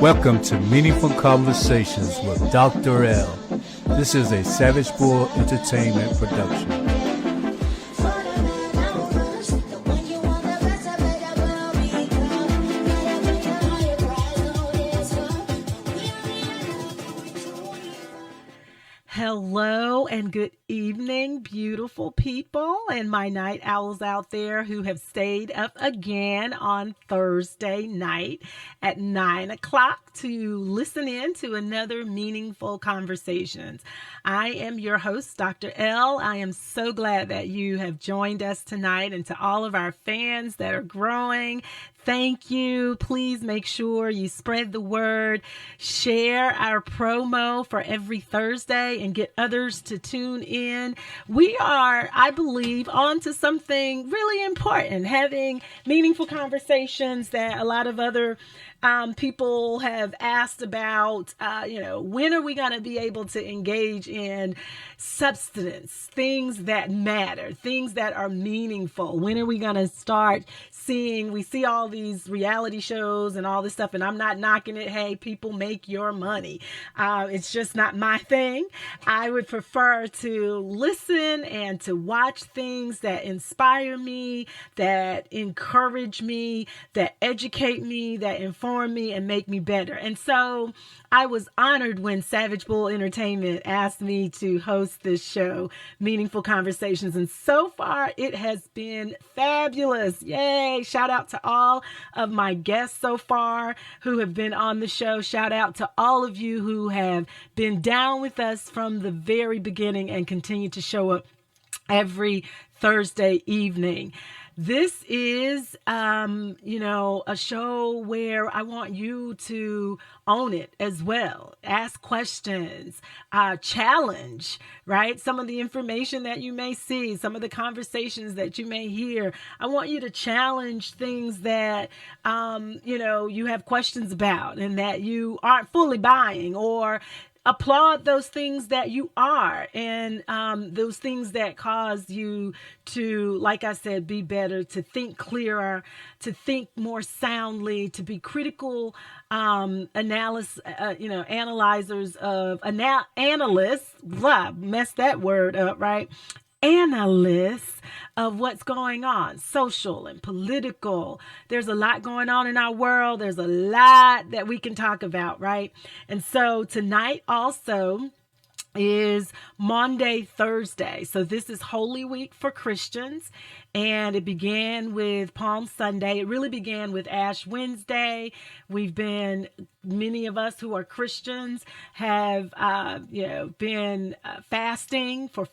Welcome to Meaningful Conversations with Dr. L. This is a Savage Bull Entertainment production. Hello and good evening, beautiful people and my night owls out there who have stayed up again on Thursday night at 9 o'clock to listen in to another Meaningful Conversations. I am your host, Dr. L. I am so glad that you have joined us tonight, and to all of our fans that are growing, thank you. Please make sure you spread the word, share our promo for every Thursday, and get others to tune in. We are, I believe, on to something really important, having meaningful conversations that a lot of other people have asked about, when are we going to be able to engage in substance, things that matter, things that are meaningful? When are we going to start seeing, we see all these reality shows and all this stuff, and I'm not knocking it. Hey, people, make your money. It's just not my thing. I would prefer to listen and to watch things that inspire me, that encourage me, that educate me, that inform me and make me better. And so I was honored when Savage Bull Entertainment asked me to host this show, Meaningful Conversations. And so far, it has been fabulous. Yay! Shout out to all of my guests so far who have been on the show. Shout out to all of you who have been down with us from the very beginning and continue to show up every Thursday evening. This is, a show where I want you to own it as well. Ask questions, challenge, right? Some of the information that you may see, some of the conversations that you may hear. I want you to challenge things that, you have questions about and that you aren't fully buying, or applaud those things that you are, and those things that cause you to, like I said, be better, to think clearer, to think more soundly, to be critical analyzers of analysts. Blah, messed that word up, right? Analysts of what's going on, social and political. There's a lot going on in our world. There's a lot that we can talk about, right? And so tonight also is Maundy Thursday. So this is Holy Week for Christians, and it began with Palm Sunday. It really began with Ash Wednesday. Many of us who are Christians have, been fasting for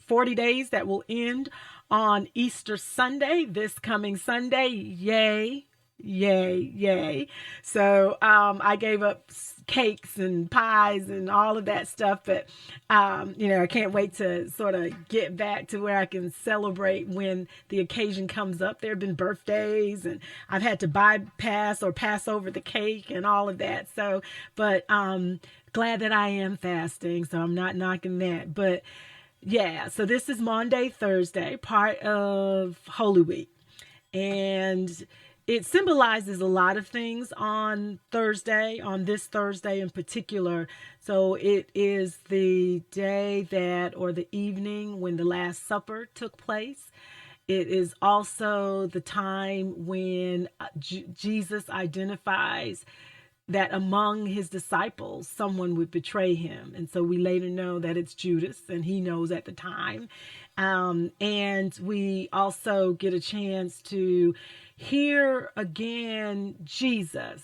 40 days that will end on Easter Sunday, this coming Sunday. Yay. Yay, yay. So I gave up cakes and pies and all of that stuff, but I can't wait to sort of get back to where I can celebrate when the occasion comes up. There have been birthdays and I've had to bypass or pass over the cake and all of that. So, but glad that I am fasting, so I'm not knocking that. But yeah, so this is Maundy Thursday, part of Holy Week. And it symbolizes a lot of things on this Thursday in particular. So it is the day or the evening when the Last Supper took place. It is also the time when Jesus identifies that among his disciples, someone would betray him. And so we later know that it's Judas, and he knows at the time. And we also get a chance to hear again Jesus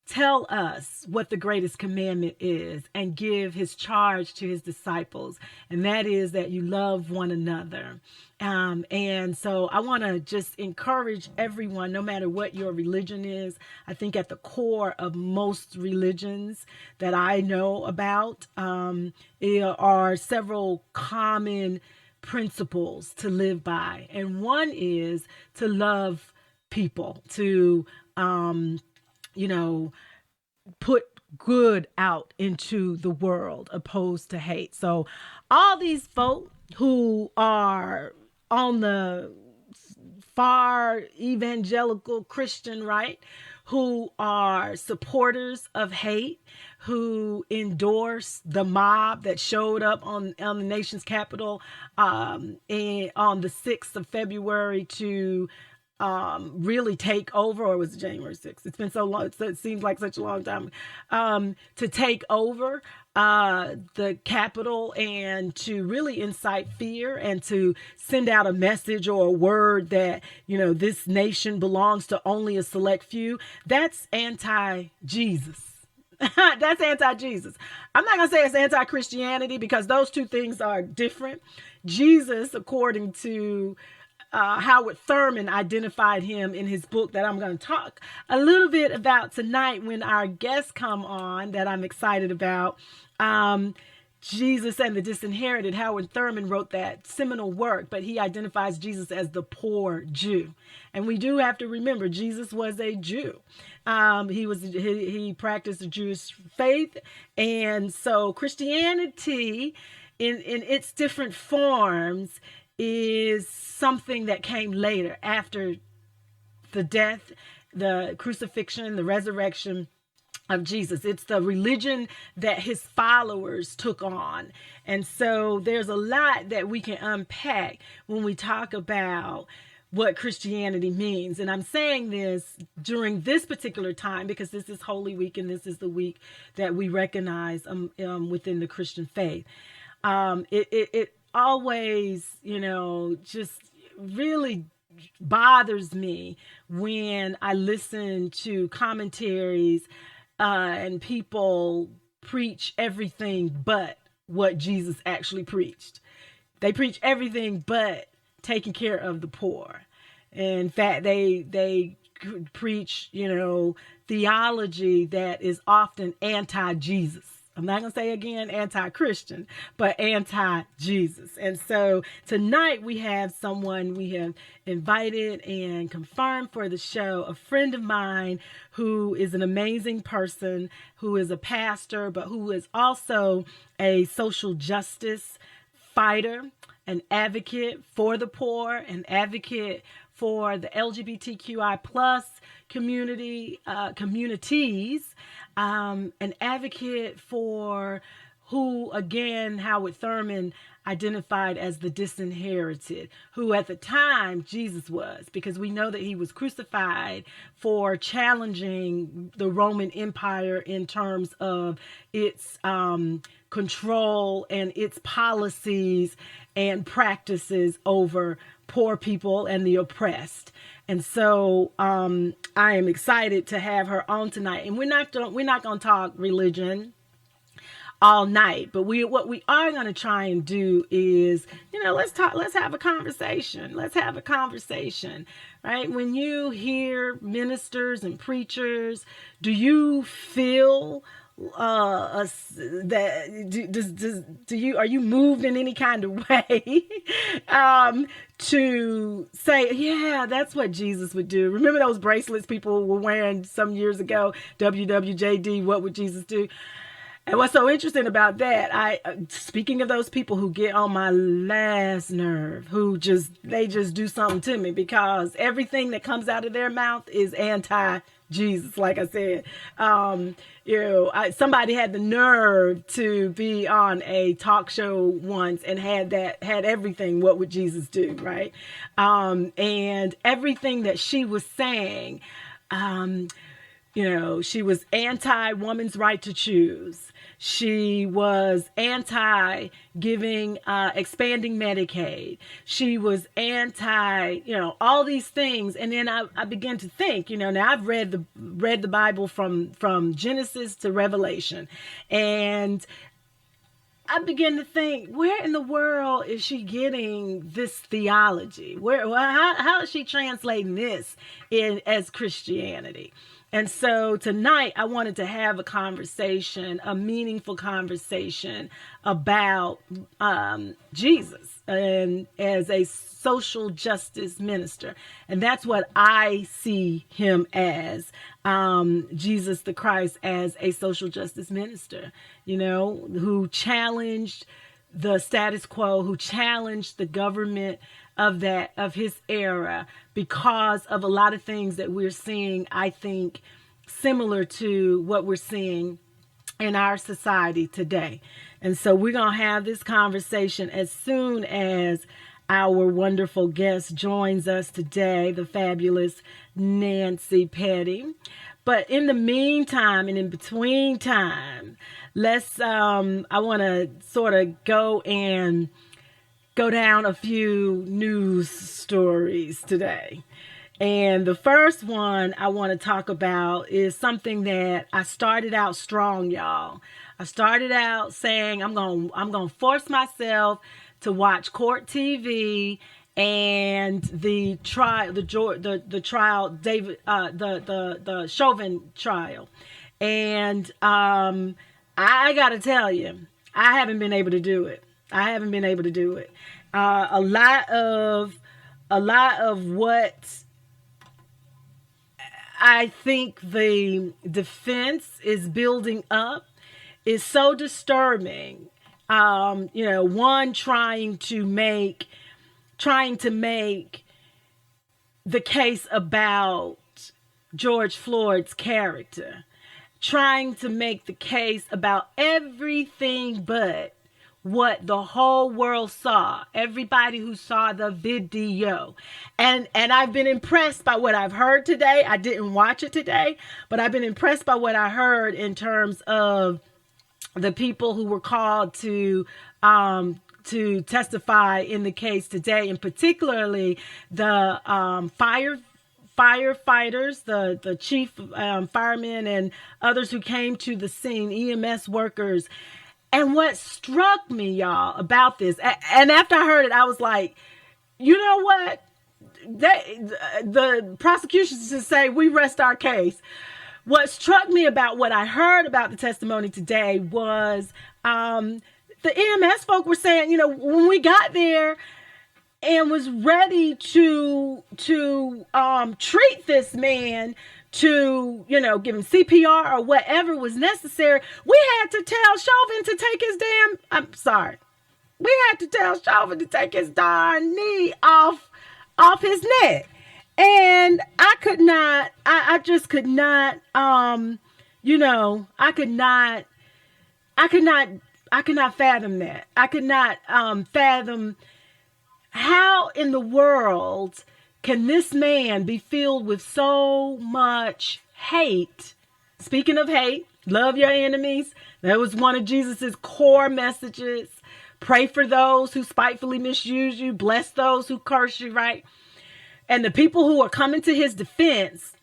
tell us what the greatest commandment is and give his charge to his disciples. And that is that you love one another. And so I want to just encourage everyone, no matter what your religion is. I think at the core of most religions that I know about, there are several common principles to live by. And one is to love people, to, put good out into the world opposed to hate. So all these folk who are on the far evangelical Christian right, who are supporters of hate, who endorse the mob that showed up on the nation's capital and on the 6th of February to really take over, or was it January 6th? It's been so long. It seems like such a long time to take over the Capitol and to really incite fear and to send out a message or a word that, this nation belongs to only a select few. That's anti-Jesus. That's anti-Jesus. I'm not going to say it's anti-Christianity because those two things are different. Jesus, according to Howard Thurman, identified him in his book that I'm going to talk a little bit about tonight when our guests come on, that I'm excited about. Jesus and the Disinherited. Howard Thurman wrote that seminal work, but he identifies Jesus as the poor Jew. And we do have to remember Jesus was a Jew. He practiced the Jewish faith. And so Christianity in its different forms is something that came later after the death, the crucifixion, the resurrection of Jesus. It's the religion that his followers took on. And so there's a lot that we can unpack when we talk about what Christianity means. And I'm saying this during this particular time because this is Holy Week and this is the week that we recognize within the Christian faith. It always, just really bothers me when I listen to commentaries and people preach everything but what Jesus actually preached. They preach everything but taking care of the poor. In fact, they preach, theology that is often anti-Jesus. I'm not going to say again anti-Christian, but anti-Jesus. And so tonight we have someone we have invited and confirmed for the show, a friend of mine who is an amazing person, who is a pastor, but who is also a social justice fighter, an advocate for the poor, an advocate for the LGBTQI plus communities, an advocate for who, again, Howard Thurman identified as the disinherited, who at the time Jesus was, because we know that he was crucified for challenging the Roman Empire in terms of its control and its policies and practices over poor people and the oppressed. And so I am excited to have her on tonight. And we're not going to talk religion all night, but what we are going to try and do is, let's have a conversation. Let's have a conversation, right? When you hear ministers and preachers, do you feel are you moved in any kind of way to say, yeah, that's what Jesus would do? Remember those bracelets people were wearing some years ago, WWJD, what would Jesus do? And what's so interesting about that, speaking of those people who get on my last nerve, they just do something to me because everything that comes out of their mouth is anti-Jesus. Like I said, somebody had the nerve to be on a talk show once and had everything. What would Jesus do? Right. And everything that she was saying, she was anti-woman's right to choose. She was anti-giving, expanding Medicaid. She was anti, all these things. And then I began to think, now I've read the Bible from Genesis to Revelation. And I began to think, where in the world is she getting this theology? How is she translating this as Christianity? And so tonight I wanted to have a conversation, a meaningful conversation about Jesus and as a social justice minister. And that's what I see him as, Jesus the Christ, as a social justice minister, who challenged the status quo, who challenged the government of his era because of a lot of things that we're seeing, I think, similar to what we're seeing in our society today. And so we're going to have this conversation as soon as our wonderful guest joins us today, the fabulous Nancy Petty. But in the meantime and in between time, I want to sort of go down a few news stories today. And the first one I want to talk about is something that I started out strong, y'all. I started out saying I'm going to force myself to watch court TV and the trial, the trial, the Chauvin trial. And I got to tell you, I haven't been able to do it. A lot of what I think the defense is building up is so disturbing. One trying to make the case about George Floyd's character, trying to make the case about everything but what the whole world saw, everybody who saw the video. And I've been impressed by what I've heard today. I didn't watch it today, but I've been impressed by what I heard in terms of the people who were called to testify in the case today, and particularly the firefighters, the chief firemen and others who came to the scene, EMS workers. And what struck me, y'all, about this, and after I heard it, I was like, you know what? The prosecution should say, we rest our case. What struck me about what I heard about the testimony today was the EMS folk were saying, when we got there and was ready to treat this man, to, give him CPR or whatever was necessary, we had to tell Chauvin to take his darn knee off his neck. And I could not fathom that. I could not fathom how in the world can this man be filled with so much hate? Speaking of hate, love your enemies. That was one of Jesus's core messages. Pray for those who spitefully misuse you. Bless those who curse you, right? And the people who are coming to his defense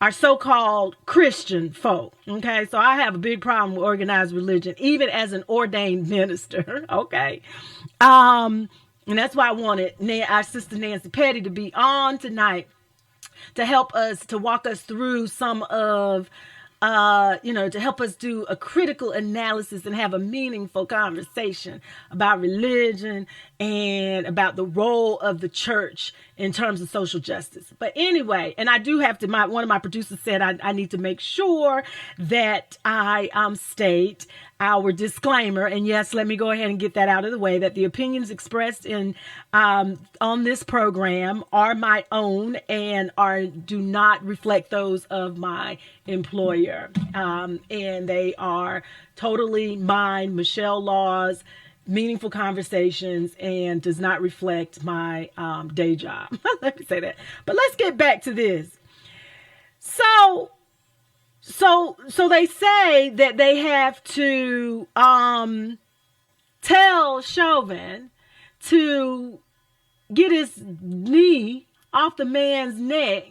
are so-called Christian folk. Okay, so I have a big problem with organized religion, even as an ordained minister. Okay. And that's why I wanted our sister Nancy Petty to be on tonight to help us, to walk us through some of, to help us do a critical analysis and have a meaningful conversation about religion and about the role of the church in terms of social justice. But anyway, and I do have to, one of my producers said I need to make sure that I state our disclaimer. And yes, let me go ahead and get that out of the way, that the opinions expressed in on this program are my own and do not reflect those of my employer. And they are totally mine, Michelle Law's Meaningful Conversations, and does not reflect my day job. Let me say that. But let's get back to this. So they say that they have to tell Chauvin to get his knee off the man's neck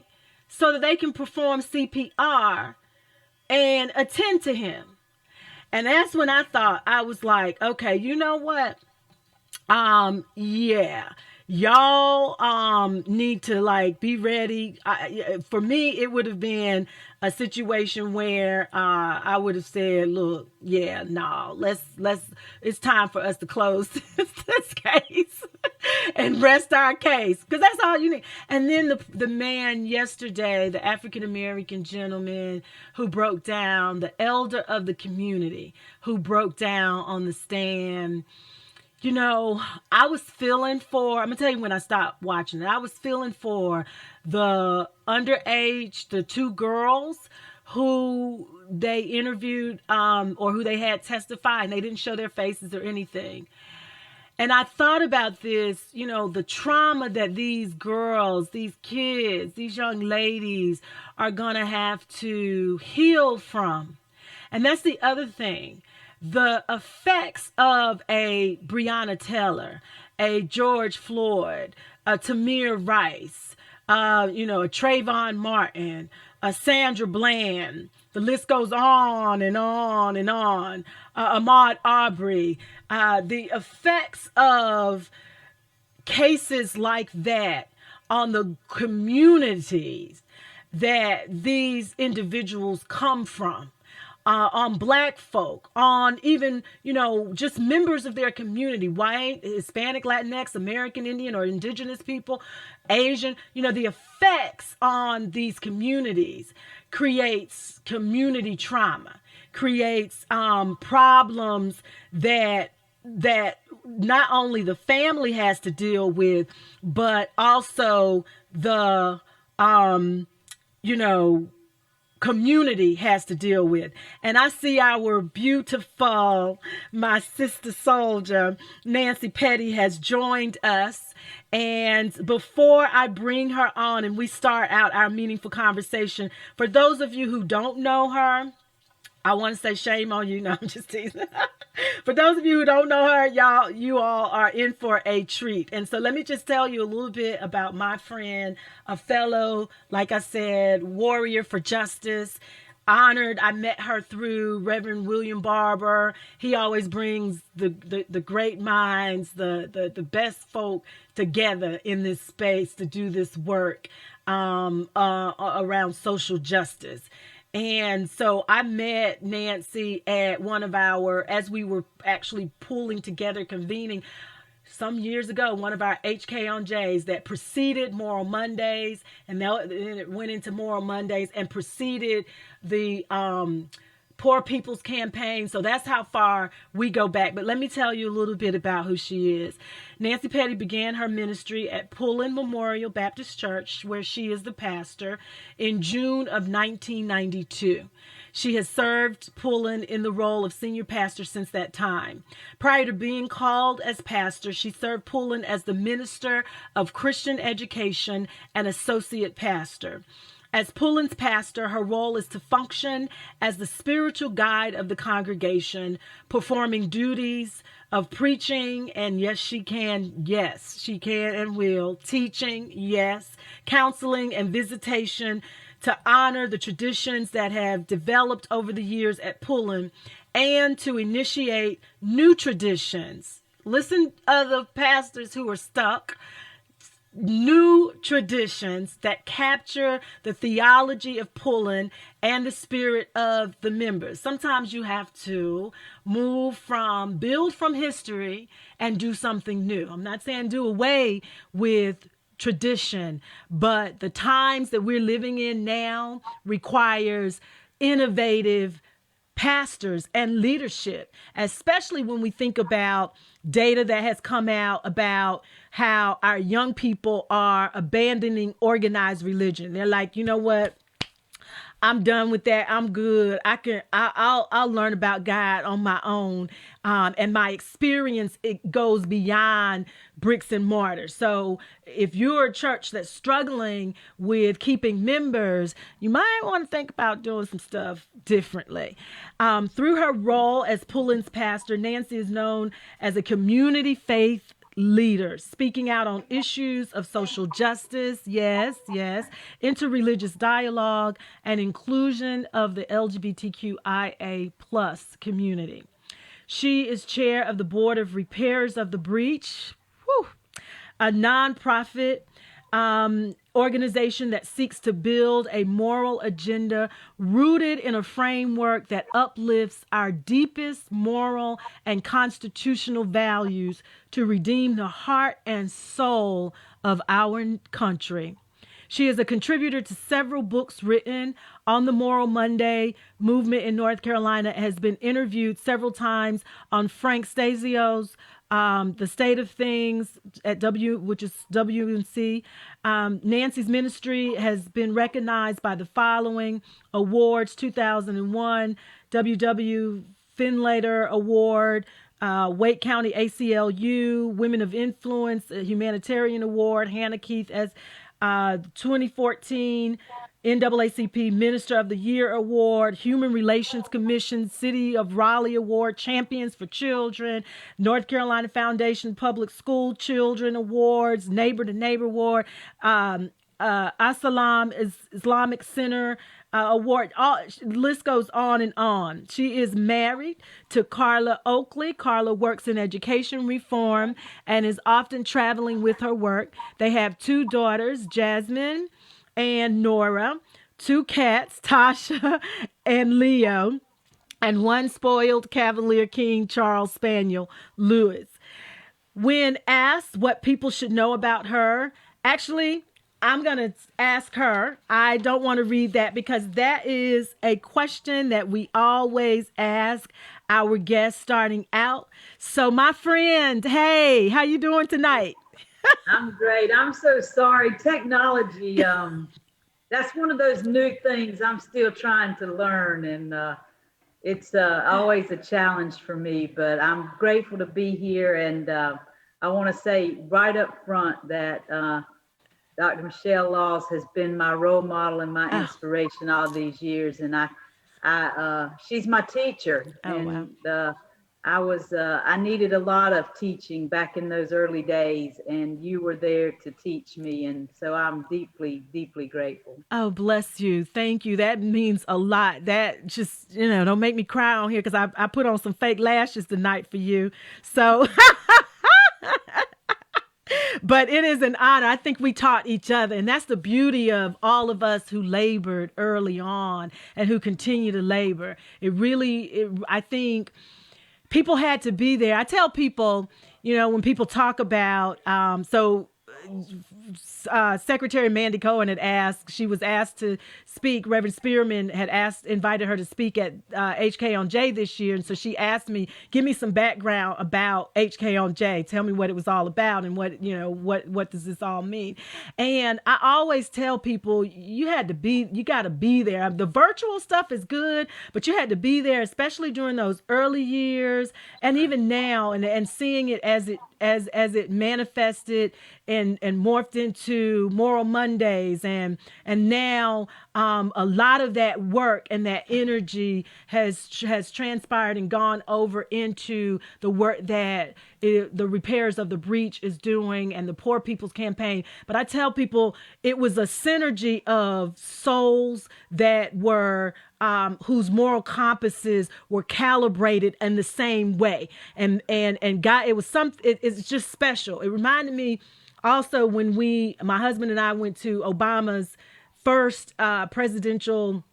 so that they can perform CPR and attend to him. And that's when I thought, I was like, okay, you know what? Yeah, y'all need to be ready. For me, it would have been a situation where I would have said, look, yeah, no, let's it's time for us to close this case and rest our case, because that's all you need. And then the man yesterday, the African-American gentleman who broke down, the elder of the community who broke down on the stand, you know, I was feeling for, I'm going to tell you when I stopped watching it. I was feeling for the underage, the two girls who they interviewed or who they had testify, and they didn't show their faces or anything. And I thought about this, you know, the trauma that these girls, these kids, these young ladies are going to have to heal from. And that's the other thing. The effects of a Breonna Taylor, a George Floyd, a Tamir Rice, a Trayvon Martin, a Sandra Bland. The list goes on and on and on. Ahmaud Arbery. The effects of cases like that on the communities that these individuals come from. On Black folk, on even, just members of their community, white, Hispanic, Latinx, American Indian, or indigenous people, Asian, the effects on these communities creates community trauma, creates problems that not only the family has to deal with, but also the, community has to deal with. And I see our beautiful, my sister soldier, Nancy Petty, has joined us. And before I bring her on and we start out our meaningful conversation, for those of you who don't know her, I want to say shame on you. No, I'm just teasing. For those of you who don't know her, you all are in for a treat. And so let me just tell you a little bit about my friend, a fellow, like I said, warrior for justice. Honored. I met her through Reverend William Barber. He always brings the great minds, the best folk together in this space to do this work around social justice. And so I met Nancy at one of as we were actually pulling together, convening some years ago, one of our HK on J's that preceded Moral Mondays, and then it went into Moral Mondays and preceded the Poor People's Campaign. So that's how far we go back. But let me tell you a little bit about who she is. Nancy Petty began her ministry at Pullen Memorial Baptist Church, where she is the pastor, in June of 1992. She has served Pullen in the role of senior pastor since that time. Prior to being called as pastor, she served Pullen as the minister of Christian education and associate pastor. As Pullen's pastor, her role is to function as the spiritual guide of the congregation, performing duties of preaching, and yes, she can and will, teaching, yes, counseling and visitation to honor the traditions that have developed over the years at Pullen, and to initiate new traditions. Listen, other pastors who are stuck. New traditions that capture the theology of Pullen and the spirit of the members. Sometimes you have to build from history and do something new. I'm not saying do away with tradition, but the times that we're living in now requires innovative pastors and leadership, especially when we think about data that has come out about how our young people are abandoning organized religion. They're like, you know what? I'm done with that. I'm good. I'll learn about God on my own. And my experience, it goes beyond bricks and mortar. So if you're a church that's struggling with keeping members, you might want to think about doing some stuff differently. Through her role as Pullen's pastor, Nancy is known as a community faith leader, speaking out on issues of social justice, interreligious dialogue, and inclusion of the LGBTQIA plus community. She is chair of the board of Repairers of the Breach, a nonprofit organization that seeks to build a moral agenda rooted in a framework that uplifts our deepest moral and constitutional values to redeem the heart and soul of our country. She is a contributor to several books written on the Moral Monday movement in North Carolina, has been interviewed several times on Frank Stasio's the state of things at which is WNC. Nancy's ministry has been recognized by the following awards: 2001 W.W. Finlater Award, Wake County ACLU Women of Influence Humanitarian Award, Hannah Keith as 2014 NAACP Minister of the Year Award, Human Relations Commission City of Raleigh Award, Champions for Children, North Carolina Foundation Public School Children Awards, Neighbor to Neighbor Award, Asalam Islamic Center Award. List goes on and on. She is married to Carla Oakley. Carla works in education reform and is often traveling with her work. They have 2 daughters, Jasmine and Nora, 2 cats, Tasha and Leo, and 1 spoiled Cavalier King Charles Spaniel, Lewis. When asked what people should know about her, actually, I'm going to ask her. I don't want to read that because that is a question that we always ask our guests starting out. So my friend, hey, how you doing tonight? I'm great. I'm so sorry. Technology, that's one of those new things I'm still trying to learn. And it's always a challenge for me, but I'm grateful to be here. And I want to say right up front that Dr. Michelle Laws has been my role model and my inspiration all these years. And she's my teacher. And wow. I needed a lot of teaching back in those early days, and you were there to teach me. And so I'm deeply, deeply grateful. Oh, bless you. Thank you. That means a lot. That just, don't make me cry on here because I put on some fake lashes tonight for you. So, but it is an honor. I think we taught each other, and that's the beauty of all of us who labored early on and who continue to labor. I think people had to be there. I tell people, when people talk about, Secretary Mandy Cohen she was asked to speak. Reverend Spearman had invited her to speak at HK-on-J this year. And so she asked me, give me some background about HK-on-J. Tell me what it was all about and what does this all mean? And I always tell people, you got to be there. The virtual stuff is good, but you had to be there, especially during those early years and even now, and seeing it as it manifested and morphed into Moral Mondays, and now a lot of that work and that energy has transpired and gone over into the work that the Repairs of the Breach is doing and the Poor People's Campaign. But I tell people it was a synergy of souls that were whose moral compasses were calibrated in the same way, and God, it's just special. It reminded me also when my husband and I went to Obama's first presidential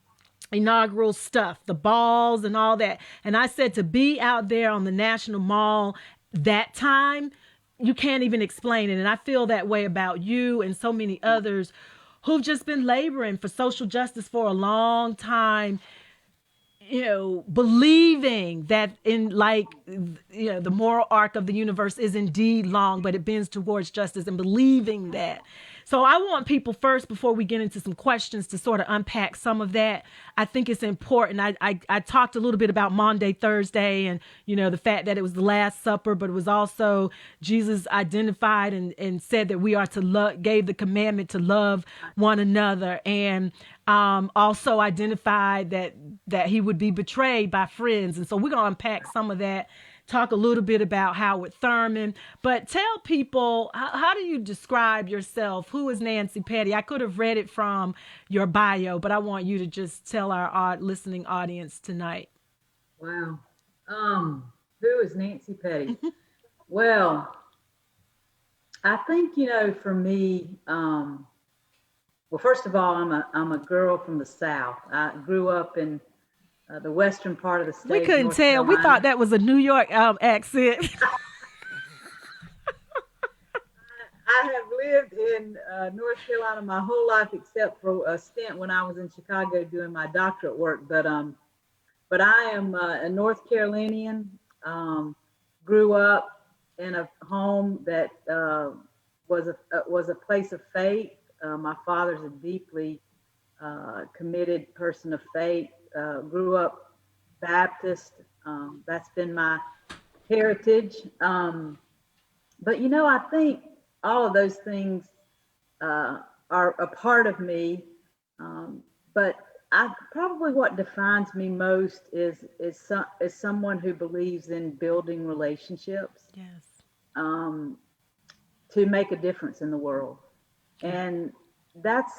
inaugural stuff, the balls and all that. And I said, to be out there on the National Mall that time, you can't even explain it. And I feel that way about you and so many others who've just been laboring for social justice for a long time, believing that the moral arc of the universe is indeed long, but it bends towards justice, and believing that. So I want people first, before we get into some questions, to sort of unpack some of that. I think it's important. I talked a little bit about Maundy Thursday and, the fact that it was the Last Supper, but it was also Jesus identified and said that we are to gave the commandment to love one another, and also identified that he would be betrayed by friends. And so we're going to unpack some of that, talk a little bit about Howard Thurman, but tell people, how do you describe yourself? Who is Nancy Petty? I could have read it from your bio, but I want you to just tell our listening audience tonight. Wow. Who is Nancy Petty? Well, I think, for me, well, first of all, I'm a girl from the South. I grew up in the western part of the state. We couldn't tell. We thought that was a New York accent. I have lived in North Carolina my whole life, except for a stint when I was in Chicago doing my doctorate work. But I am a North Carolinian. Grew up in a home that was a place of faith. My father's a deeply committed person of faith. Grew up Baptist. That's been my heritage. But I think all of those things are a part of me. But probably what defines me most is someone who believes in building relationships. Yes. To make a difference in the world, and that's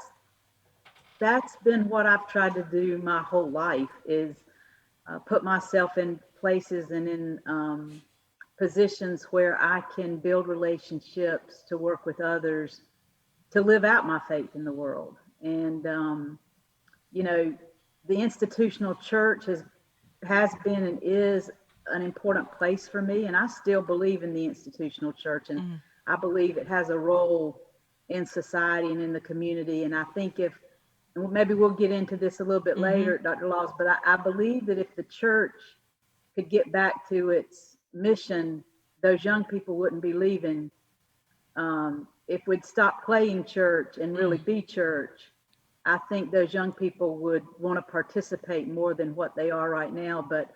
been what I've tried to do my whole life, is put myself in places and in positions where I can build relationships, to work with others, to live out my faith in the world. And the institutional church has been and is an important place for me, and I still believe in the institutional church, and I believe it has a role in society and in the community. And I think maybe we'll get into this a little bit later, Dr. Laws, but I believe that if the church could get back to its mission, those young people wouldn't be leaving. If we'd stop playing church and really be church, I think those young people would want to participate more than what they are right now. But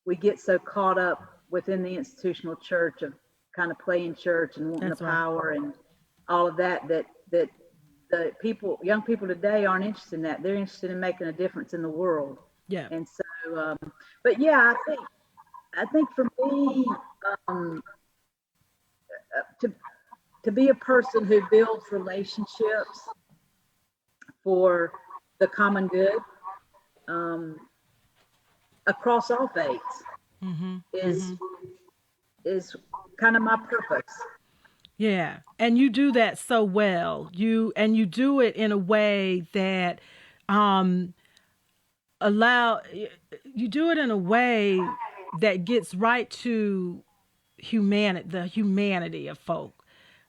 we get so caught up within the institutional church of kind of playing church and wanting the power and all of that the young people today aren't interested in that. They're interested in making a difference in the world. Yeah. And so, but yeah, I think for me, to be a person who builds relationships for the common good, across all faiths, is kind of my purpose. Yeah. And you do that so well. You do it in a way that you do it in a way that gets right to the humanity of folk,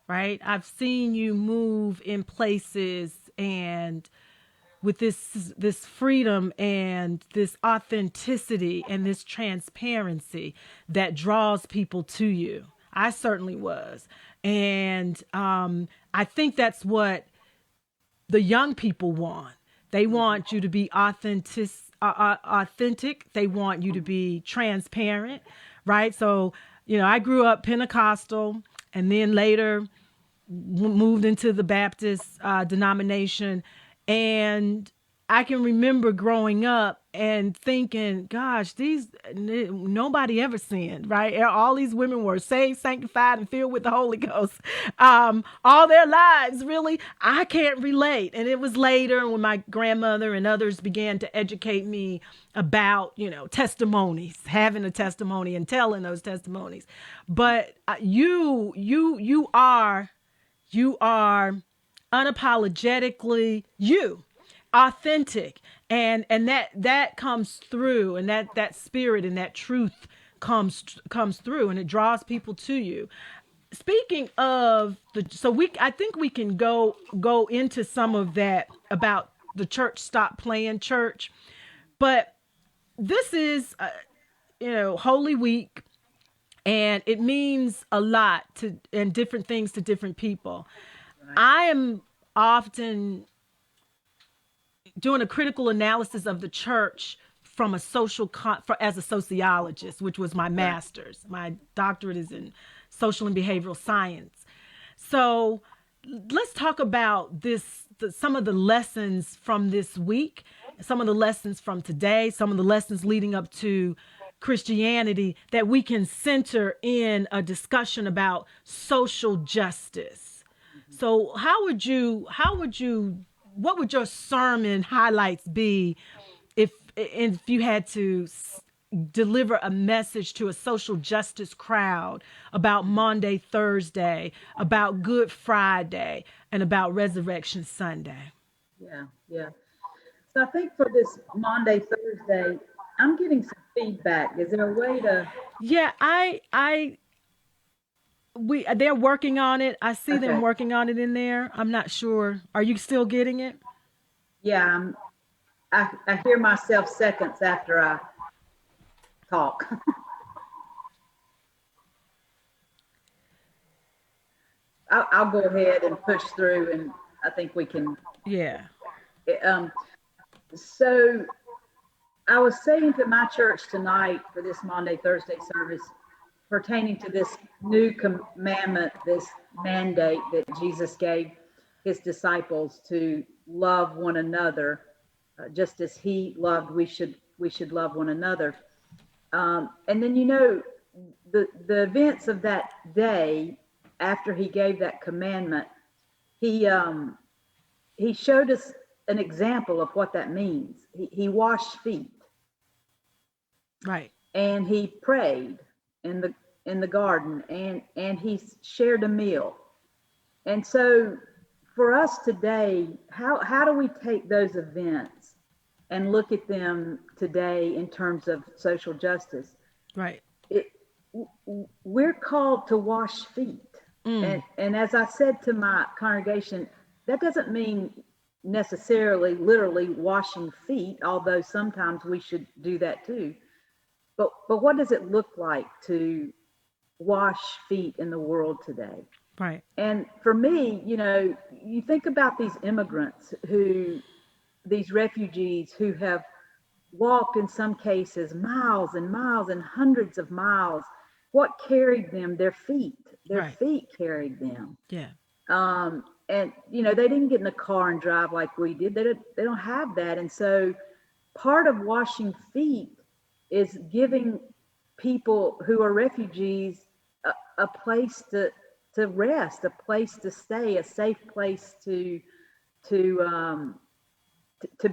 right? I've seen you move in places and with this freedom and this authenticity and this transparency that draws people to you. I certainly was. And I think that's what the young people want. They want you to be authentic. They want you to be transparent, right? So, I grew up Pentecostal and then later moved into the Baptist denomination. And I can remember growing up and thinking, gosh, nobody ever sinned, right? All these women were saved, sanctified, and filled with the Holy Ghost all their lives, really. I can't relate. And it was later when my grandmother and others began to educate me about, testimonies, having a testimony and telling those testimonies. But you are unapologetically you. Authentic, and that comes through, and that spirit and that truth comes through, and it draws people to you. Speaking of I think we can go into some of that about the church stop playing church, but this is Holy Week, and it means a lot and different things to different people. Right. I am often doing a critical analysis of the church from as a sociologist, which was my master's. My doctorate is in social and behavioral science. So let's talk about some of the lessons from this week, some of the lessons from today, some of the lessons leading up to Christianity that we can center in a discussion about social justice. So what would your sermon highlights be if you had to deliver a message to a social justice crowd about Maundy, Thursday, about Good Friday, and about Resurrection Sunday? Yeah. So I think for this Maundy, Thursday, I'm getting some feedback. Is there a way to? Yeah, they're working on it. I see them working on it in there. I'm not sure. Are you still getting it? Yeah, I hear myself seconds after I talk. I'll go ahead and push through, and I think we can. Yeah. Um, so I was saying to my church tonight for this Maundy, Thursday service pertaining to this new commandment, this mandate that Jesus gave his disciples to love one another, just as he loved, we should love one another. And then, the events of that day after he gave that commandment, he showed us an example of what that means. He washed feet. Right. And he prayed in the garden, and he shared a meal. And so for us today, how do we take those events and look at them today in terms of social justice? Right. We're called to wash feet. And as I said to my congregation, that doesn't mean necessarily literally washing feet, although sometimes we should do that too. But what does it look like to wash feet in the world today? Right. And for me, you think about these immigrants these refugees who have walked in some cases miles and miles and hundreds of miles. What carried them? Their feet. Their Right. feet carried them. Yeah. And they didn't get in a car and drive like we did. They don't have that. And so part of washing feet is giving people who are refugees a place to rest, a place to stay, a safe place to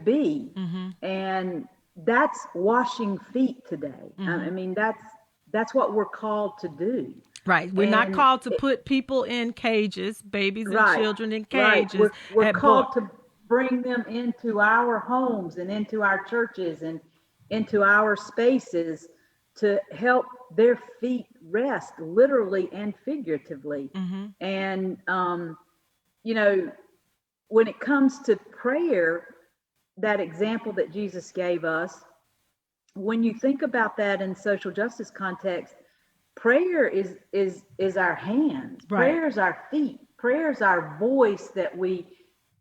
be. Mm-hmm. And that's washing feet today. Mm-hmm. I mean, that's what we're called to do. Right. We're not And called to put people in cages, babies and Right, children in right. cages. We're at called book. to bring them into our homes and into our churches and into our spaces to help their feet rest, literally and figuratively. Mm-hmm. And when it comes to prayer, that example that Jesus gave us, when you think about that in social justice context, prayer is our hands. Right. Prayer is our feet. Prayer is our voice that we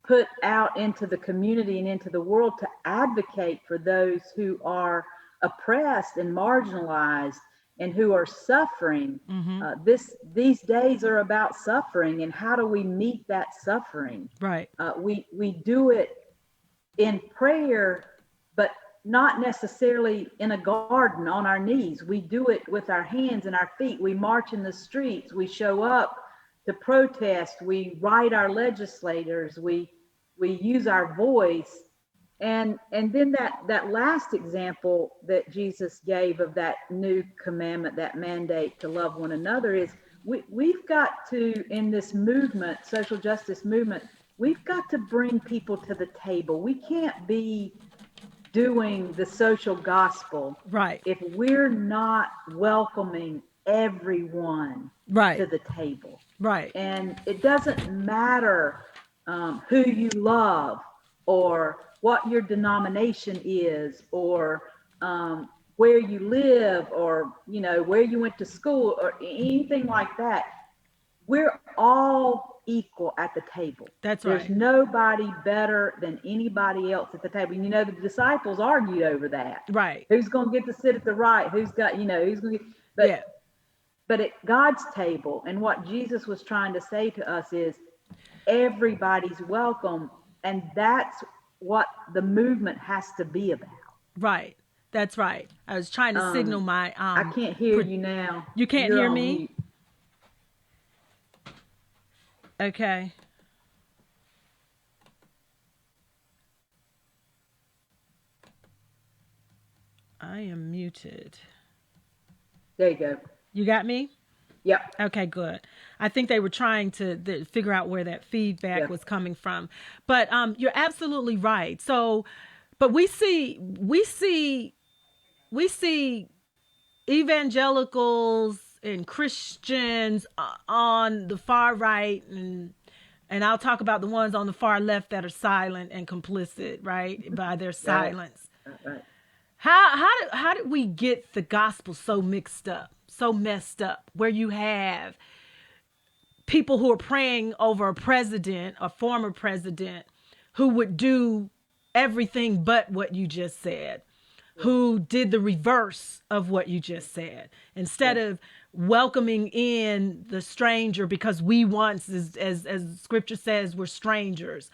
put out into the community and into the world to advocate for those who are oppressed and marginalized and who are suffering. Mm-hmm. These days are about suffering, and how do we meet that suffering? Right. We do it in prayer, but not necessarily in a garden on our knees. We do it with our hands and our feet. We march in the streets. We show up to protest. We write our legislators. We use our voice. And then that last example that Jesus gave of that new commandment, that mandate to love one another, is we've got to, in this movement, social justice movement, we've got to bring people to the table. We can't be doing the social gospel Right. if we're not welcoming everyone Right. to the table. Right. And it doesn't matter who you love or what your denomination is or where you live or where you went to school or anything like that. We're all equal at the table. That's There's right. nobody better than anybody else at the table. The disciples argued over that. Right. Who's going to get to sit at the right? Who's going to get, but Yeah. But at God's table, and what Jesus was trying to say to us is everybody's welcome. And that's what the movement has to be about. Right. That's right. I was trying to signal my I can't hear you now. You can't You're hear on me? mute. Okay. I am muted. There you go. You got me? Yep. Okay, good. I think they were trying to figure out where that feedback was coming from. But you're absolutely right. So, but we see evangelicals and Christians on the far right, and I'll talk about the ones on the far left that are silent and complicit, right, by their silence. Right. How did we get the gospel so mixed up, so messed up, where you have people who are praying over a president, a former president, who would do everything but what you just said, who did the reverse of what you just said. Instead of welcoming in the stranger, because we once, as scripture says, were strangers,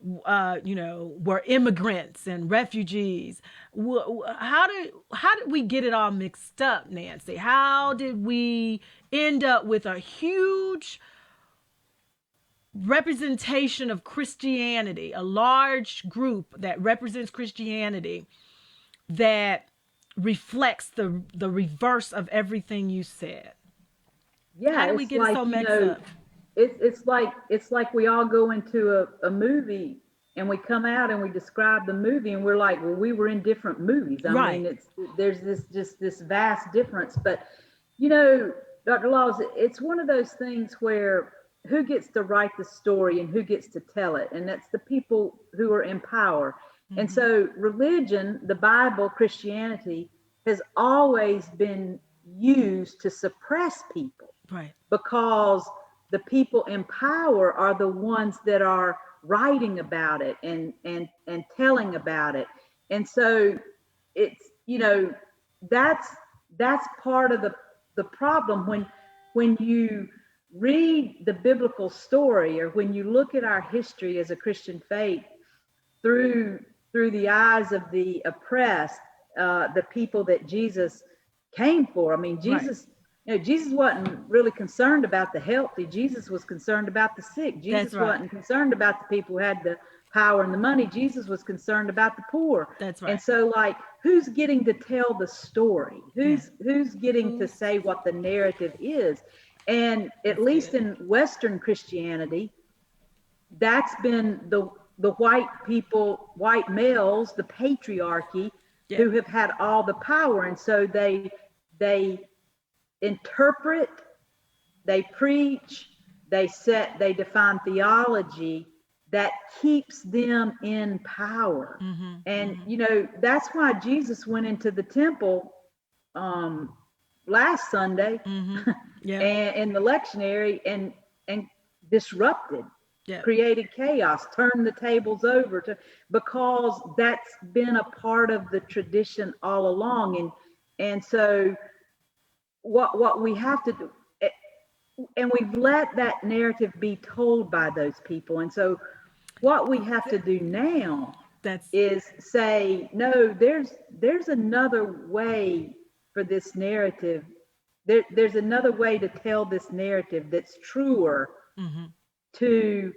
were immigrants and refugees. How did we get it all mixed up, Nancy? How did we end up with a huge representation of Christianity, a large group that represents Christianity that reflects the reverse of everything you said? Yeah, how do we get it so mixed up? It's like we all go into a movie and we come out and we describe the movie and we're like, well, we were in different movies. I mean, there's this vast difference. But Dr. Laws, it's one of those things where who gets to write the story and who gets to tell it, and that's the people who are in power. And so religion, the Bible, Christianity, has always been used to suppress people, right? Because the people in power are the ones that are writing about it and telling about it. And so it's, that's part of the problem when you read the biblical story, or when you look at our history as a Christian faith through the eyes of the oppressed, the people that Jesus came for. I mean, Jesus, Jesus wasn't really concerned about the healthy. Jesus was concerned about the sick. Jesus wasn't concerned about the people who had the power and the money. Jesus was concerned about the poor. That's right. And so, like, who's getting to tell the story? Who's getting to say what the narrative is? And at least in Western Christianity, that's been the white people, white males, the patriarchy, who have had all the power. And so they interpret, they preach, they define theology that keeps them in power. And that's why Jesus went into the temple last Sunday and in the lectionary and disrupted, created chaos, turned the tables over, because that's been a part of the tradition all along. And so what we have to do, and we've let that narrative be told by those people. And so what we have to do now is say, no, there's another way for this narrative. There's another way to tell this narrative that's truer to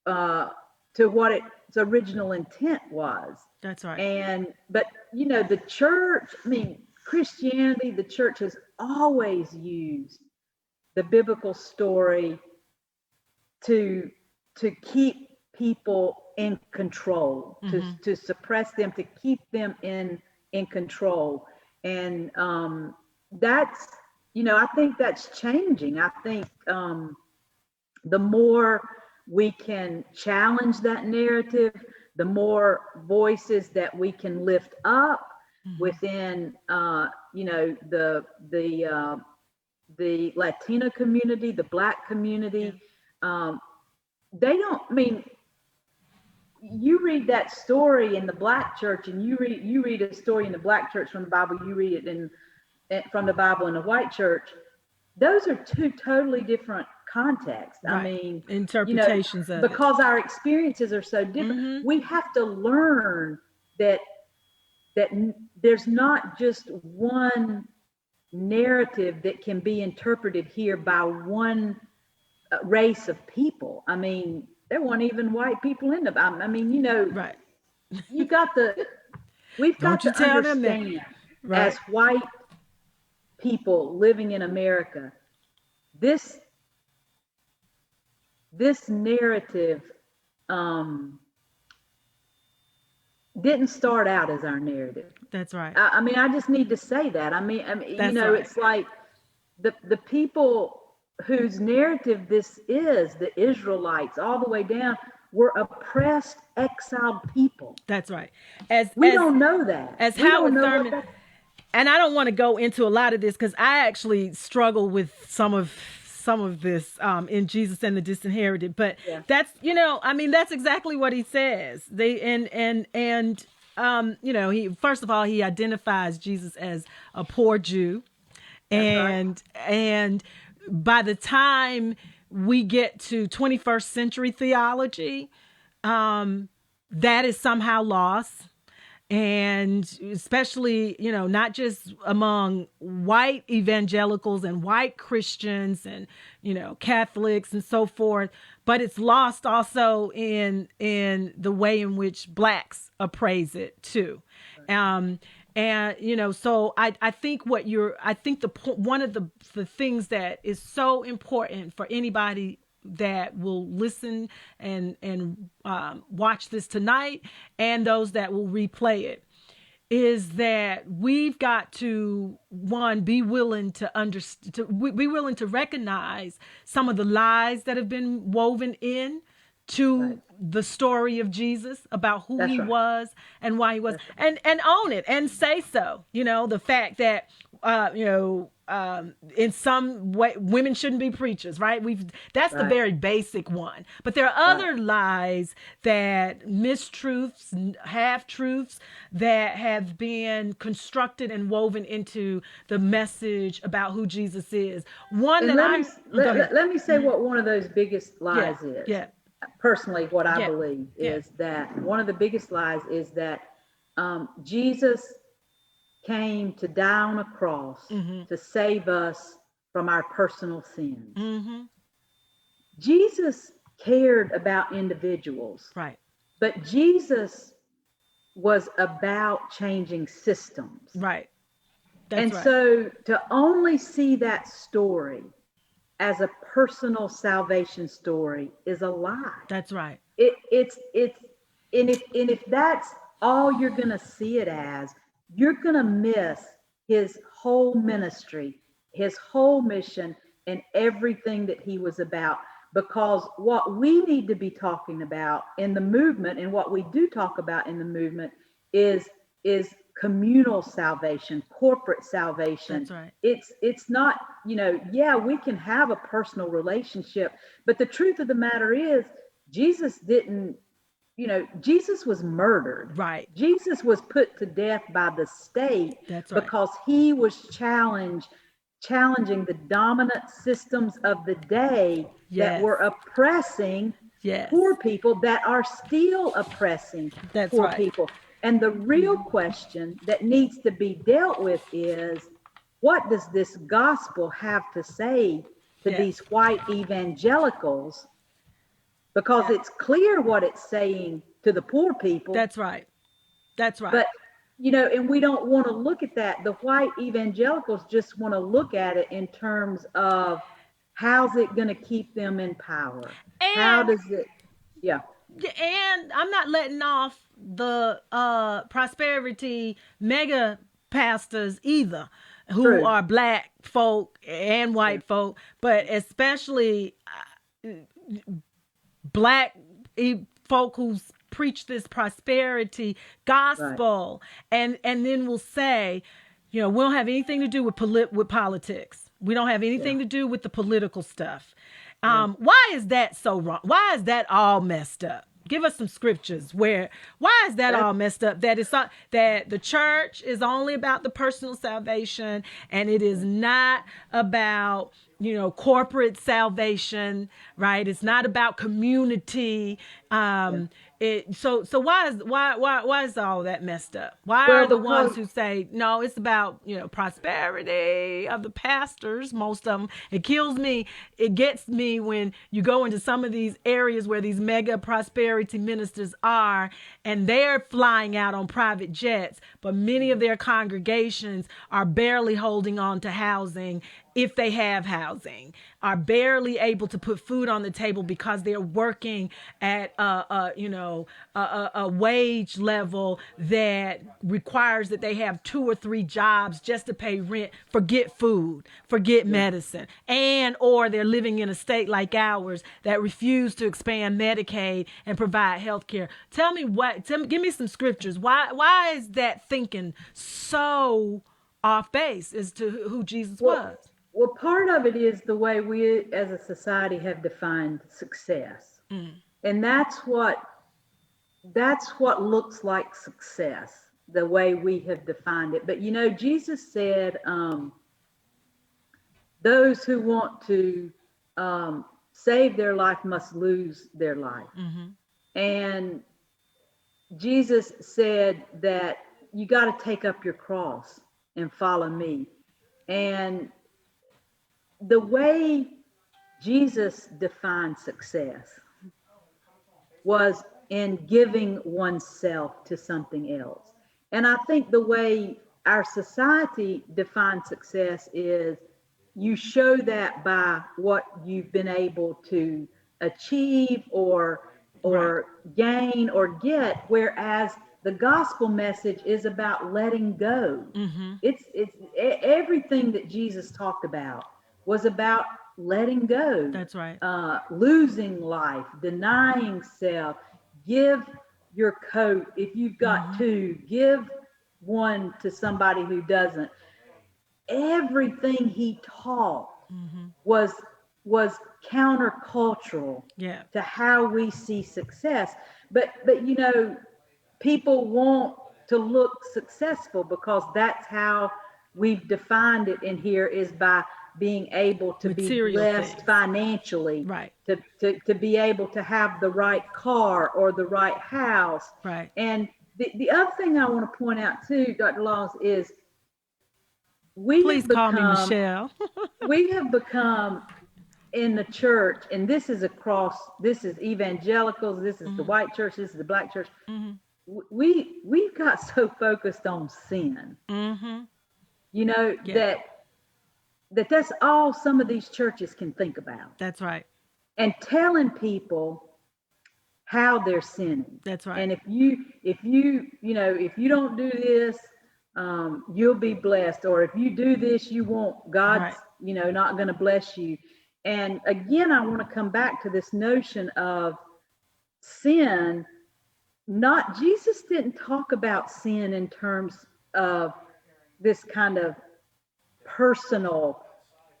what its original intent was. That's right. But the church, I mean, Christianity, the church has always used the biblical story to keep people in control, to suppress them, to keep them in control. And that's, I think that's changing. I think the more we can challenge that narrative, the more voices that we can lift up within, the Latino community, the Black community. They don't, I mean, you read that story in the Black church, and you read a story in the Black church from the Bible, you read it from the Bible in the white church. Those are two totally different contexts. Right. I mean, interpretations of because our experiences are so different. We have to learn that there's not just one narrative that can be interpreted here by one race of people. I mean, there weren't even white people in the Bible. I mean, right. we've got to understand, as white people living in America, this narrative didn't start out as our narrative. That's right. I mean, I just need to say that. I mean, it's like the people whose narrative this is, the Israelites, all the way down, were oppressed, exiled people. That's right. We don't know that. As Howard Thurman, and I don't want to go into a lot of this because I actually struggle with some of some of this in Jesus and the Disinherited, but Yeah. that's, I mean, that's exactly what he says. He, first of all, he identifies Jesus as a poor Jew. And by the time we get to 21st century theology, that is somehow lost. And especially, not just among white evangelicals and white Christians and, Catholics and so forth, but it's lost also in the way in which blacks appraise it too. So I think one of the things that is so important for anybody that will listen and watch this tonight, and those that will replay it, is that we've got to, one, be willing to be willing to recognize some of the lies that have been woven in to the story of Jesus about who he was and why he was, and own it and say so. The fact that in some way women shouldn't be preachers, right? That's the very basic one. But there are other lies, that mistruths, half-truths that have been constructed and woven into the message about who Jesus is. One And that let me say what one of those biggest lies is. Yeah. Personally, what I believe is that one of the biggest lies is that Jesus came to die on a cross to save us from our personal sins. Mm-hmm. Jesus cared about individuals, Right. but Jesus was about changing systems. Right. So to only see that story as a personal salvation story is a lie. That's right. It's if that's all you're gonna see it as, you're gonna miss his whole ministry, his whole mission, and everything that he was about. Because what we need to be talking about in the movement, and what we do talk about in the movement, is communal salvation, corporate salvation. That's right. It's not, we can have a personal relationship, but the truth of the matter is Jesus didn't, Jesus was murdered. Right. Jesus was put to death by the state. That's right. Because he was challenging the dominant systems of the day that were oppressing poor people, that are still oppressing poor people. And the real question that needs to be dealt with is, what does this gospel have to say to these white evangelicals? Because it's clear what it's saying to the poor people. That's right. That's right. But, and we don't want to look at that. The white evangelicals just want to look at it in terms of, how's it going to keep them in power? How does it, And I'm not letting off the prosperity mega pastors either, who are black folk and white folk, but especially black folk who preach this prosperity gospel, and then will say, we don't have anything to do with politics. We don't have anything to do with the political stuff. Why is that so wrong? Why is that all messed up? Give us some scriptures why is that all messed up? That it's not, that the church is only about the personal salvation, and it is not about, corporate salvation, right? It's not about community. So why is all that messed up? Why are the ones who say, no, it's about, prosperity of the pastors, most of them? It kills me. It gets me when you go into some of these areas where these mega prosperity ministers are, and they're flying out on private jets, but many of their congregations are barely holding on to housing, if they have housing, are barely able to put food on the table because they're working at a wage level that requires that they have 2 or 3 jobs just to pay rent, forget food, forget medicine, or they're living in a state like ours that refuse to expand Medicaid and provide health care. Give me some scriptures. Why is that thinking so off base as to who Jesus was? Well, part of it is the way we as a society have defined success. And that's what looks like success, the way we have defined it. But Jesus said, those who want to save their life must lose their life. And Jesus said that you got to take up your cross and follow me. And the way Jesus defined success was in giving oneself to something else. And I think the way our society defines success is you show that by what you've been able to achieve or gain or get, whereas the gospel message is about letting go. It's everything that Jesus talked about was about letting go. That's right. Losing life, denying self. Give your coat if you've got two. Give one to somebody who doesn't. Everything he taught was countercultural to how we see success. But people want to look successful because that's how we've defined it in here, is by being able to Material be blessed things. financially, Right. to be able to have the right car or the right house. Right. And the other thing I want to point out too, Dr. Laws, is we Please have call me become, Michelle. we have become in the church, and this is evangelicals, this is the white church, this is the black church. We've got so focused on sin, that's all some of these churches can think about, That's right. and telling people how they're sinning. That's right. And if you don't do this, you'll be blessed, or if you do this, you won't. God's not going to bless you. And again, I want to come back to this notion of sin. Jesus didn't talk about sin in terms of this kind of personal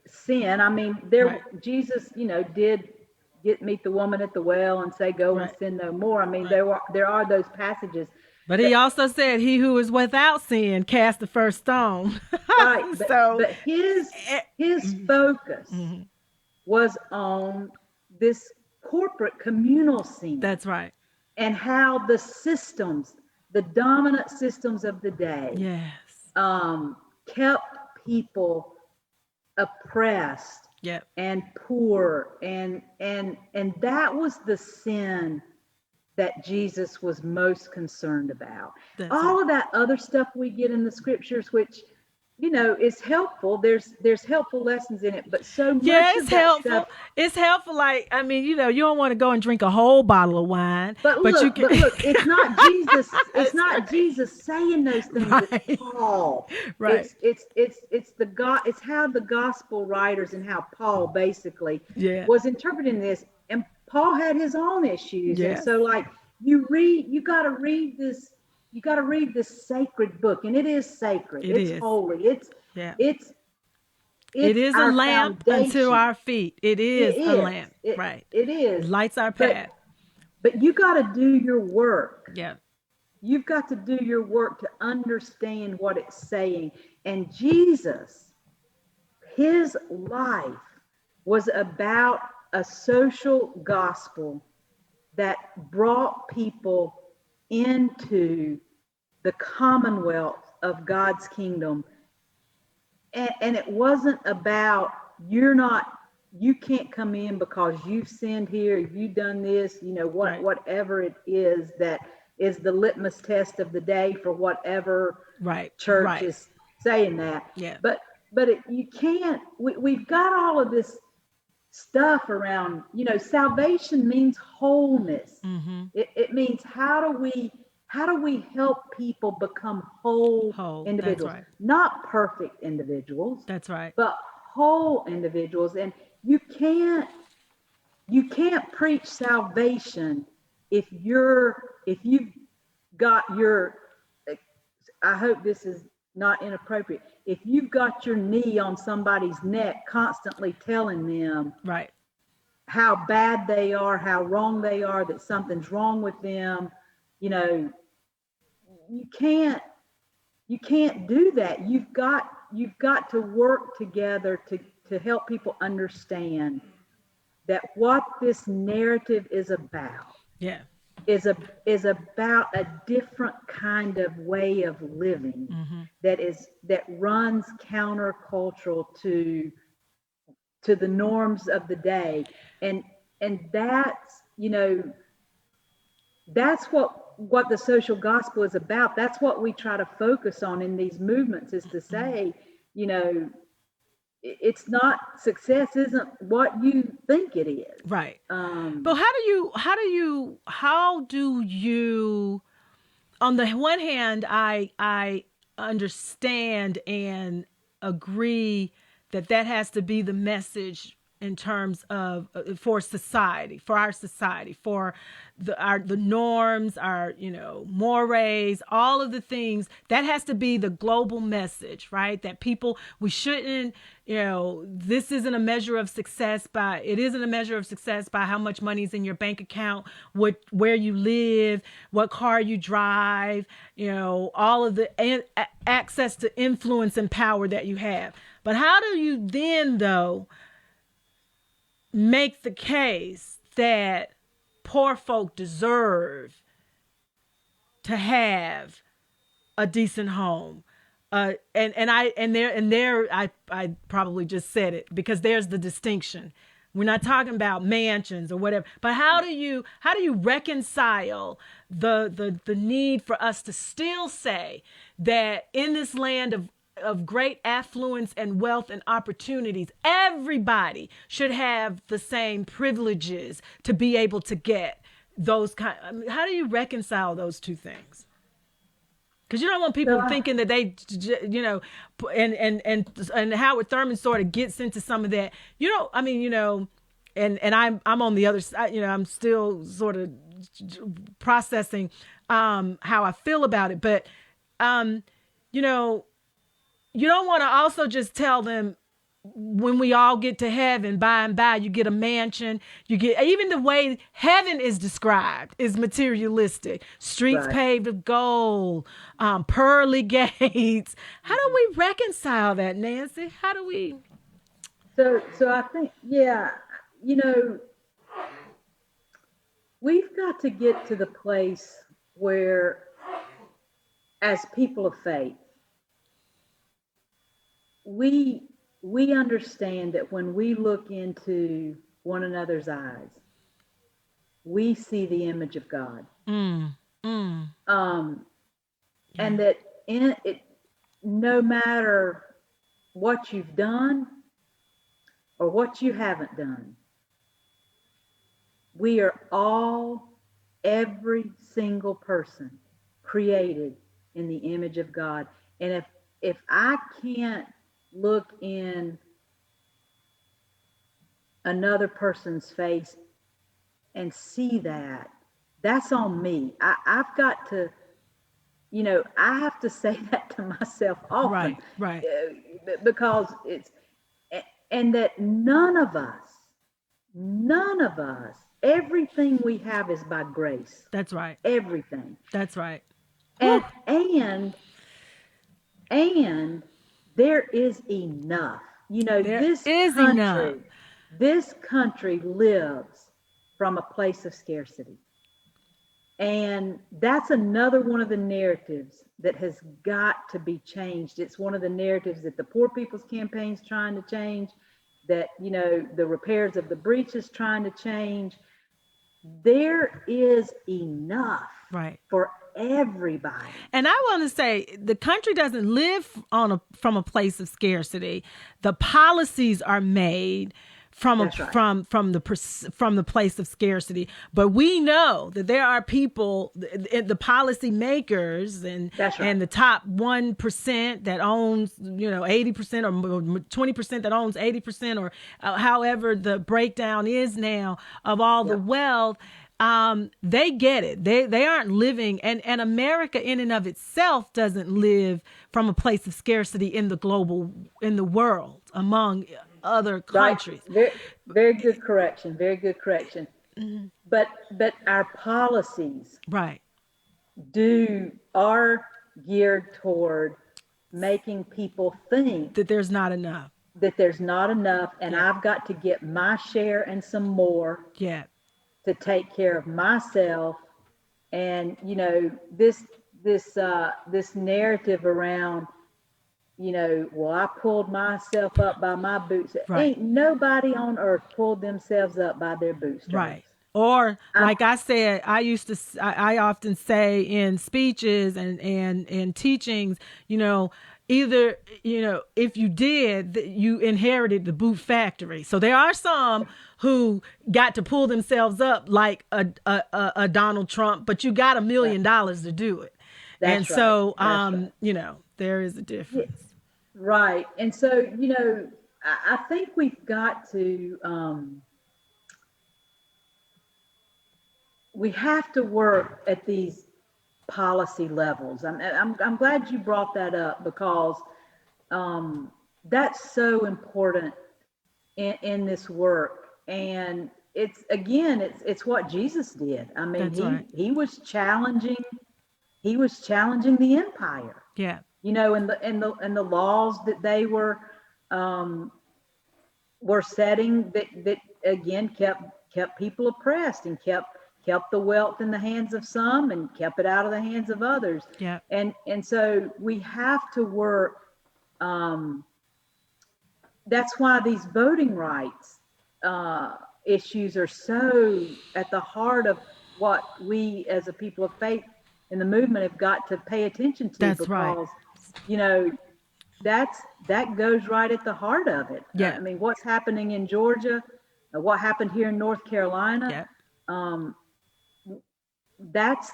sin. I mean, Jesus, did meet the woman at the well and say, "Go and sin no more." I mean, there are those passages. But he also said, "He who is without sin cast the first stone." Right. But his focus was on this corporate communal sin. That's right. And how the dominant systems of the day, kept people oppressed and poor, and that was the sin that Jesus was most concerned about. All of that other stuff we get in the scriptures, which is helpful. There's helpful lessons in it, but so much it's of that helpful. stuff, It's helpful. Like, I mean, you don't want to go and drink a whole bottle of wine, but look, you can. but look, it's not Jesus. It's not Jesus saying those things. It's Paul. Right. It's the God. It's how the gospel writers and how Paul basically was interpreting this. And Paul had his own issues, and so like you got to read this. You got to read this sacred book, and it is sacred. It's holy. It is a lamp unto our feet. It is a lamp. Right. It is. It lights our path. But you got to do your work. Yeah. You've got to do your work to understand what it's saying. And Jesus, his life was about a social gospel that brought people into the commonwealth of God's kingdom. And it wasn't about, you can't come in because you've sinned here, you've done this, whatever it is that is the litmus test of the day for whatever church is saying that. Yeah. But you can't, we've got all of this stuff around, salvation means wholeness. It means how do we help people become whole individuals? That's right. Not perfect individuals. That's right. But whole individuals. And you can't preach salvation if you've got your, I hope this is not inappropriate, if you've got your knee on somebody's neck, constantly telling them Right. how bad they are, how wrong they are, that something's wrong with them, you know, you can't do that. You've got to work together to help people understand that what this narrative is about Yeah. is about a different kind of way of living that runs countercultural to the norms of the day. And that's, you know, that's what the social gospel is about. That's what we try to focus on in these movements, is to say, you know, it's not, success isn't what you think it is. Right. But how do you, on the one hand, I understand and agree that has to be the message in terms of for our society, for the norms, our, you know, mores, all of the things that has to be the global message, right? That people, we shouldn't, you know, this isn't a measure of success it isn't a measure of success by how much money's in your bank account, where you live, what car you drive, you know, all of the access to influence and power that you have. But how do you then, though, make the case that poor folk deserve to have a decent home? I probably just said it, because there's the distinction. We're not talking about mansions or whatever, but how do you reconcile the need for us to still say that in this land of great affluence and wealth and opportunities, everybody should have the same privileges to be able to get those how do you reconcile those two things? Because you don't want people thinking that they, you know, and Howard Thurman sort of gets into some of that. You know, I mean, you know, and I'm on the other side. You know, I'm still sort of processing how I feel about it. But you know, you don't want to also just tell them, when we all get to heaven, by and by, you get a mansion, you get, even the way heaven is described is materialistic. Streets paved with gold, pearly gates. How do we reconcile that, Nancy? How do we? So I think, you know, we've got to get to the place where, as people of faith, we understand that when we look into one another's eyes, we see the image of God. And that in it, no matter what you've done or what you haven't done, we are all, every single person, created in the image of God. And if I can't look in another person's face and see that, that's on me. I've got to, you know, I have to say that to myself often. Right. Because and that none of us, everything we have is by grace. That's right. Everything. That's right. And there is enough. You know, this country lives from a place of scarcity. And that's another one of the narratives that has got to be changed. It's one of the narratives that the Poor People's Campaign is trying to change, that, you know, the Repairs of the Breach is trying to change. There is enough for everybody. And I want to say, the country doesn't live from a place of scarcity. The policies are made from the place of scarcity. But we know that there are people, the policy makers and the top 1% that owns, you know, 80% or 20% that owns 80%, or however the breakdown is now of all the wealth. they get it. They aren't living, and America in and of itself doesn't live from a place of scarcity in the world among other countries. Right. Very good correction. Very good correction. Mm-hmm. But our policies Right. are geared toward making people think That there's not enough. that there's not enough, and Yeah. I've got to get my share and some more Yeah. to take care of myself. And this narrative around, well, I pulled myself up by my boots. Right. Ain't nobody on earth pulled themselves up by their bootstraps. Right. Or like I said, I often say in speeches and teachings, either, if you did, you inherited the boot factory. So there are some who got to pull themselves up like a Donald Trump, but you got $1 million to do it. That's and right. so, That's right. there is a difference. Right. And so, I think we've got to, we have to work at these policy levels. I'm glad you brought that up, because that's so important in this work. And it's what Jesus did. I mean, That's right. he was challenging the empire. Yeah. And the laws that they were setting that again kept people oppressed, and kept the wealth in the hands of some and kept it out of the hands of others. Yeah. And so we have to work. That's why these voting rights issues are so at the heart of what we as a people of faith in the movement have got to pay attention to. That's because, right. that goes right at the heart of it. Yeah. I mean, what's happening in Georgia, what happened here in North Carolina, Yeah. that's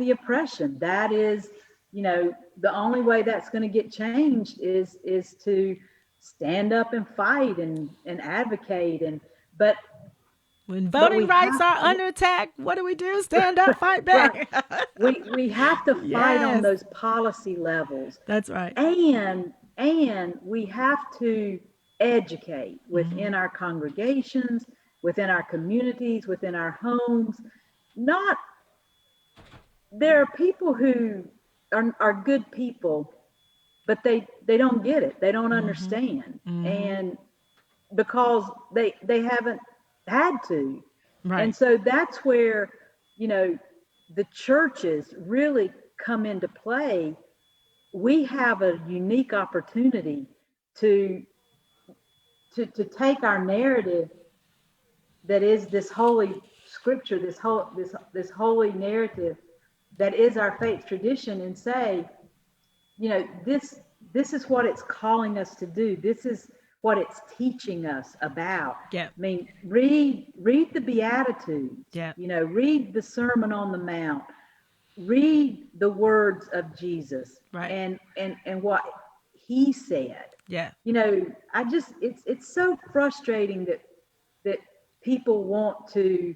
the oppression. That is, the only way that's going to get changed is to stand up and fight and advocate. But when voting rights are under attack, what do? Stand up, fight back. Right. We have to fight Yes. on those policy levels. That's right. And we have to educate within our congregations, within our communities, within our homes. There are people who are good people, but they don't get it. They don't understand. And because they haven't had to. Right. And so that's where, the churches really come into play. We have a unique opportunity to take our narrative that is this holy scripture, this holy narrative that is our faith tradition, and say, this is what it's calling us to do. This is what it's teaching us about. Yeah. I mean, read the Beatitudes. Yeah. Read the Sermon on the Mount. Read the words of Jesus. Right. And what he said. Yeah. It's so frustrating that people want to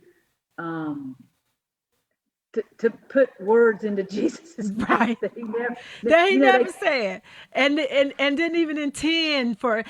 put words into Jesus' mouth Right. that he never, That he never said, and didn't even intend for.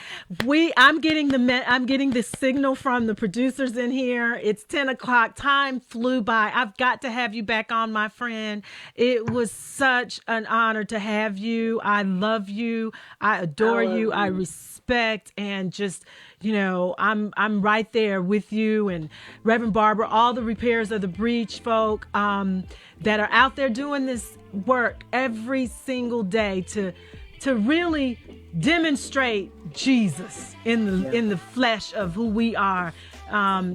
I'm getting the signal from the producers in here. It's 10 o'clock. Time flew by. I've got to have you back on, my friend. It was such an honor to have you. I love you. I adore you. I respect, and just, I'm right there with you and Reverend Barbara, all the Repairs of the Breach folk that are out there doing this work every single day to really demonstrate Jesus in the flesh of who we are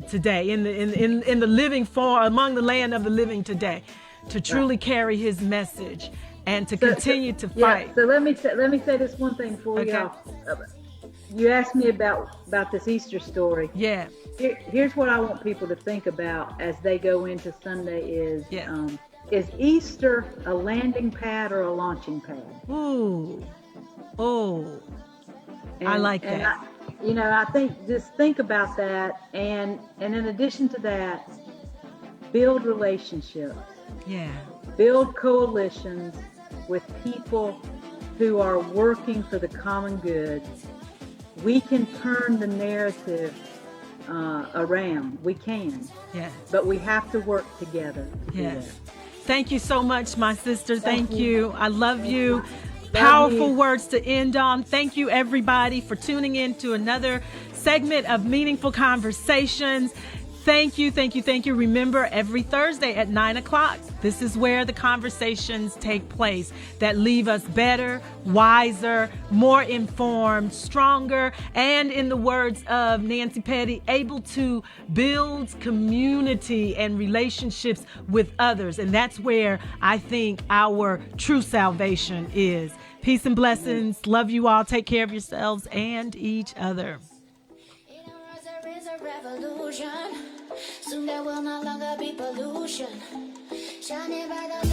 today, in the living form, among the land of the living today, to truly carry his message and to continue to fight. Yeah, so let me say this one thing before we get off. You asked me about this Easter story. Yeah. Here's what I want people to think about as they go into Sunday is Easter a landing pad or a launching pad? Ooh. Oh. I like that. I think just think about that. And in addition to that, build relationships, Yeah. build coalitions with people who are working for the common good, we can turn the narrative around. We can, Yes. but we have to work together to do Yes. that. Thank you so much, my sister. Thank you. I love you. Love Powerful you. words to end on. Thank you, everybody, for tuning in to another segment of Meaningful Conversations. Thank you, thank you, thank you. Remember, every Thursday at 9 o'clock, this is where the conversations take place that leave us better, wiser, more informed, stronger, and in the words of Nancy Petty, able to build community and relationships with others. And that's where I think our true salvation is. Peace and blessings. Love you all. Take care of yourselves and each other. There is a revolution. Soon there will no longer be pollution. Shining by the